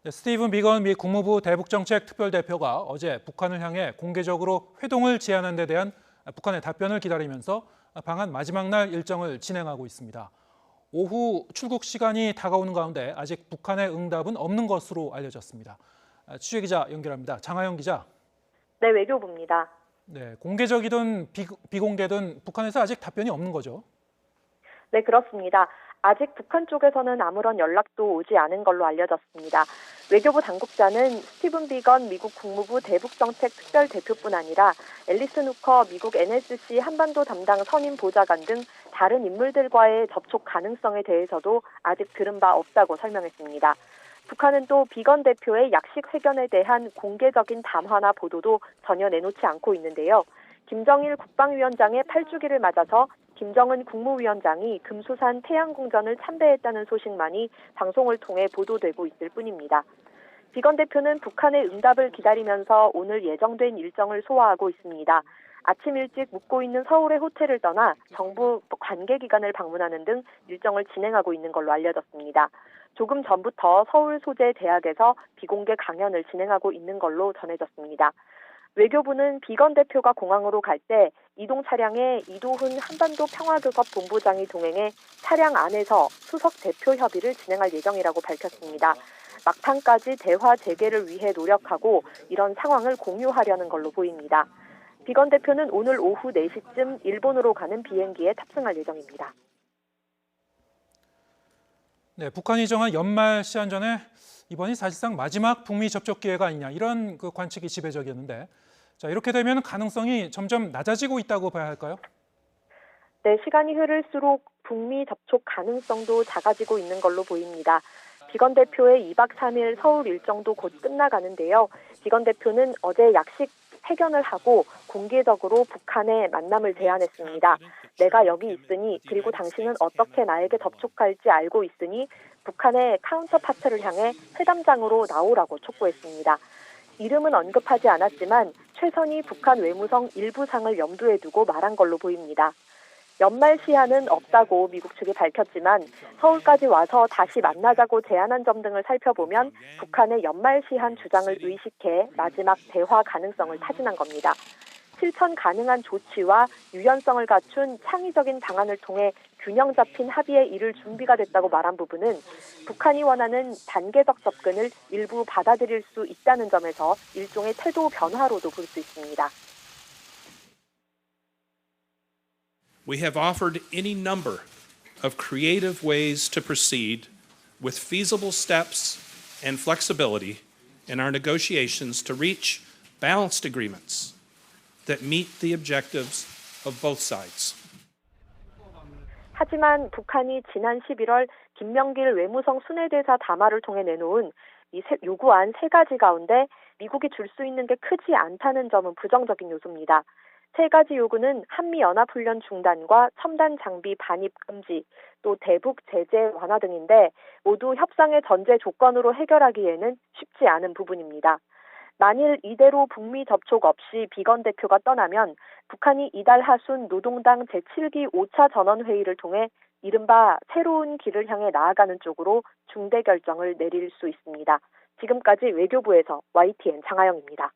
네, 스티븐 비건 미 국무부 대북정책 특별대표가 어제 북한을 향해 공개적으로 회동을 제안한 데 대한 북한의 답변을 기다리면서 방한 마지막 날 일정을 진행하고 있습니다. 오후 출국 시간이 다가오는 가운데 아직 북한의 응답은 없는 것으로 알려졌습니다. 취재기자 연결합니다. 장하영 기자. 네, 외교부입니다. 네, 공개적이든 비공개든 북한에서 아직 답변이 없는 거죠? 네, 그렇습니다. 아직 북한 쪽에서는 아무런 연락도 오지 않은 걸로 알려졌습니다. 외교부 당국자는 스티븐 비건 미국 국무부 대북정책 특별대표뿐 아니라 앨리슨 후커 미국 NSC 한반도 담당 선임 보좌관 등 다른 인물들과의 접촉 가능성에 대해서도 아직 들은 바 없다고 설명했습니다. 북한은 또 비건 대표의 약식 회견에 대한 공개적인 담화나 보도도 전혀 내놓지 않고 있는데요. 김정일 국방위원장의 8주기를 맞아서 김정은 국무위원장이 금수산 태양궁전을 참배했다는 소식만이 방송을 통해 보도되고 있을 뿐입니다. 비건 대표는 북한의 응답을 기다리면서 오늘 예정된 일정을 소화하고 있습니다. 아침 일찍 묵고 있는 서울의 호텔을 떠나 정부 관계기관을 방문하는 등 일정을 진행하고 있는 걸로 알려졌습니다. 조금 전부터 서울 소재 대학에서 비공개 강연을 진행하고 있는 걸로 전해졌습니다. 외교부는 비건 대표가 공항으로 갈 때 이동 차량에 이도훈 한반도 평화교섭 본부장이 동행해 차량 안에서 수석 대표 협의를 진행할 예정이라고 밝혔습니다. 막판까지 대화 재개를 위해 노력하고 이런 상황을 공유하려는 걸로 보입니다. 비건 대표는 오늘 오후 4시쯤 일본으로 가는 비행기에 탑승할 예정입니다. 네, 북한이 정한 연말 시한 전에 이번이 사실상 마지막 북미 접촉 기회가 아니냐 이런 관측이 지배적이었는데 자, 이렇게 되면 가능성이 점점 낮아지고 있다고 봐야 할까요? 네, 시간이 흐를수록 북미 접촉 가능성도 작아지고 있는 걸로 보입니다. 비건 대표의 2박 3일 서울 일정도 곧 끝나가는데요. 비건 대표는 어제 약식 회견을 하고 공개적으로 북한에 만남을 제안했습니다. 내가 여기 있으니 그리고 당신은 어떻게 나에게 접촉할지 알고 있으니 북한의 카운터파트를 향해 회담장으로 나오라고 촉구했습니다. 이름은 언급하지 않았지만 최선희 북한 외무성 일부상을 염두에 두고 말한 걸로 보입니다. 연말 시한은 없다고 미국 측이 밝혔지만 서울까지 와서 다시 만나자고 제안한 점 등을 살펴보면 북한의 연말 시한 주장을 의식해 마지막 대화 가능성을 타진한 겁니다. 실천 가능한 조치와 유연성을 갖춘 창의적인 방안을 통해 균형 잡힌 합의에 이를 준비가 됐다고 말한 부분은 북한이 원하는 단계적 접근을 일부 받아들일 수 있다는 점에서 일종의 태도 변화로도 볼 수 있습니다. We have offered any number of creative ways to proceed with feasible steps and flexibility in our negotiations to reach balanced agreements that meet the objectives of both sides. 하지만 북한이 지난 11월 김명길 외무성 순회대사 담화를 통해 내놓은 요구안 3가지 가운데 미국이 줄 수 있는 게 크지 않다는 점은 부정적인 요소입니다. 3가지 요구는 한미연합훈련 중단과 첨단 장비 반입 금지, 또 대북 제재 완화 등인데 모두 협상의 전제 조건으로 해결하기에는 쉽지 않은 부분입니다. 만일 이대로 북미 접촉 없이 비건 대표가 떠나면 북한이 이달 하순 노동당 제7기 5차 전원회의를 통해 이른바 새로운 길을 향해 나아가는 쪽으로 중대 결정을 내릴 수 있습니다. 지금까지 외교부에서 YTN 장하영입니다.